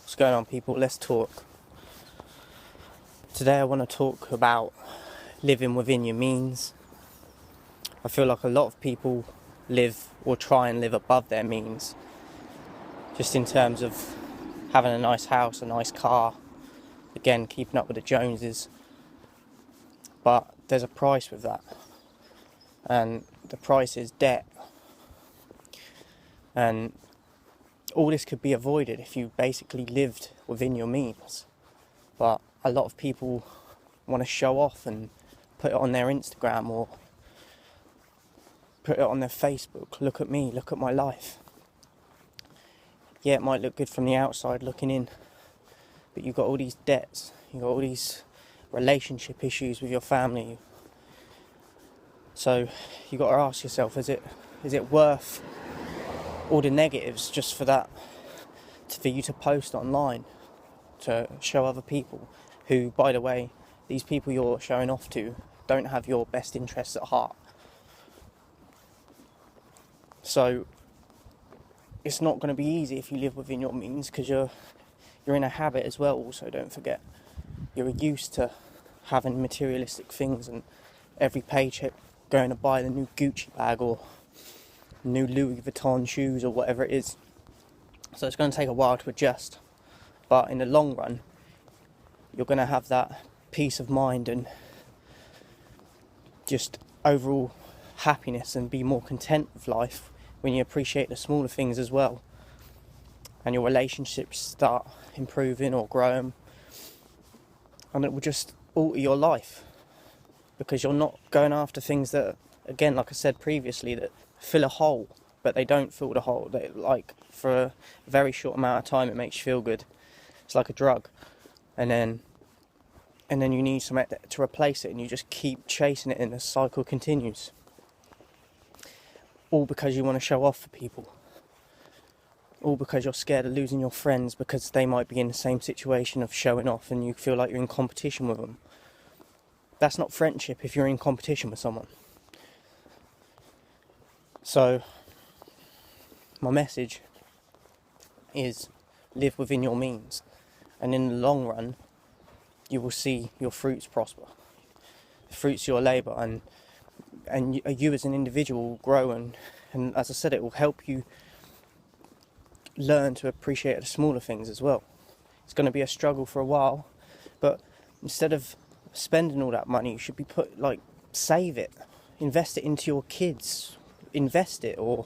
What's going on, people? Let's talk. Today I want to talk about living within your means. I feel like a lot of people live or try and live above their means, just in terms of having a nice house, a nice car, again, keeping up with the Joneses. But there's a price with that, and the price is debt. And all this could be avoided if you basically lived within your means. But a lot of people want to show off and put it on their Instagram or put it on their Facebook. Look at me, look at my life. Yeah, it might look good from the outside looking in, but you've got all these debts, you've got all these relationship issues with your family. So you've got to ask yourself, is it worth all the negatives just for that, for you to post online, to show other people who, by the way, these people you're showing off to don't have your best interests at heart. So it's not going to be easy if you live within your means, because you're in a habit as well. Also, don't forget, you're used to having materialistic things and every paycheck going to buy the new Gucci bag or new Louis Vuitton shoes or whatever it is. So it's going to take a while to adjust, but in the long run you're going to have that peace of mind and just overall happiness and be more content with life when you appreciate the smaller things as well, and your relationships start improving or growing, and it will just alter your life because you're not going after things that, again, like I said previously, that fill a hole, but they don't fill the hole. They, like, for a very short amount of time it makes you feel good. It's like a drug, and then you need something to replace it, and you just keep chasing it, and the cycle continues. All because you want to show off for people. All because you're scared of losing your friends because they might be in the same situation of showing off, and you feel like you're in competition with them. That's not friendship if you're in competition with someone. So my message is live within your means, and in the long run you will see your fruits prosper. The fruits of your labour, and you as an individual will grow, and as I said, it will help you learn to appreciate the smaller things as well. It's going to be a struggle for a while, but instead of spending all that money, you should be save it, invest it into your kids, invest it, or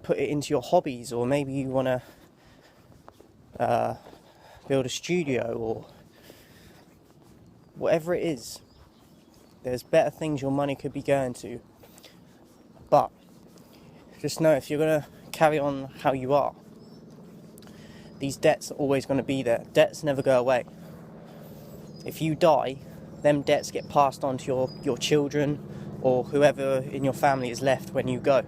put it into your hobbies, or maybe you want to build a studio or whatever it is. There's better things your money could be going to, but just know, if you're going to carry on how you are, these debts are always going to be there. Debts never go away. If you die, them debts get passed on to your children or whoever in your family is left when you go.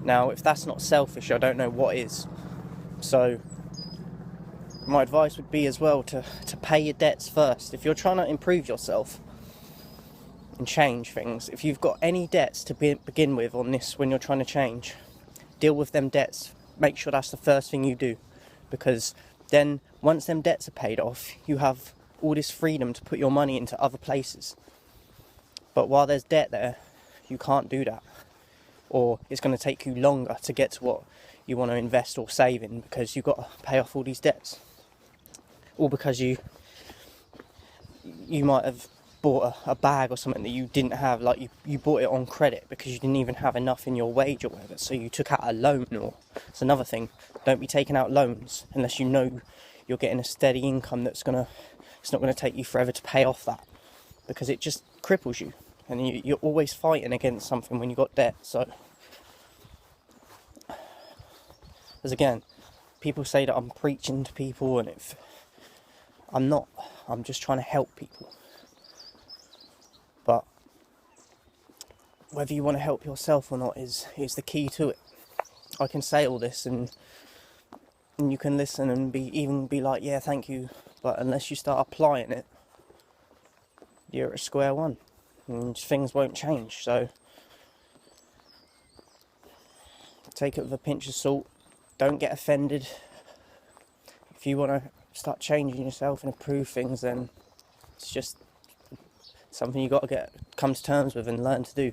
Now, if that's not selfish, I don't know what is. So my advice would be as well to pay your debts first. If you're trying to improve yourself and change things, if you've got any debts to begin with on this, when you're trying to change, deal with them debts. Make sure that's the first thing you do, because then once them debts are paid off, you have all this freedom to put your money into other places. But while there's debt there, you can't do that, or it's going to take you longer to get to what you want to invest or save in, because you've got to pay off all these debts, all because you might have bought a bag or something that you didn't have, like you bought it on credit because you didn't even have enough in your wage or whatever, so you took out a loan. Or it's another thing, don't be taking out loans unless you know you're getting a steady income it's not going to take you forever to pay off that, because it just cripples you, and you're always fighting against something when you've got debt. So, as again, people say that I'm preaching to people, and I'm not. I'm just trying to help people. But whether you want to help yourself or not is the key to it. I can say all this, and you can listen and be like, yeah, thank you, but unless you start applying it, you're at square one, and things won't change. So take it with a pinch of salt. Don't get offended. if you want to start changing yourself and improve things, then it's just something you got to come to terms with and learn to do.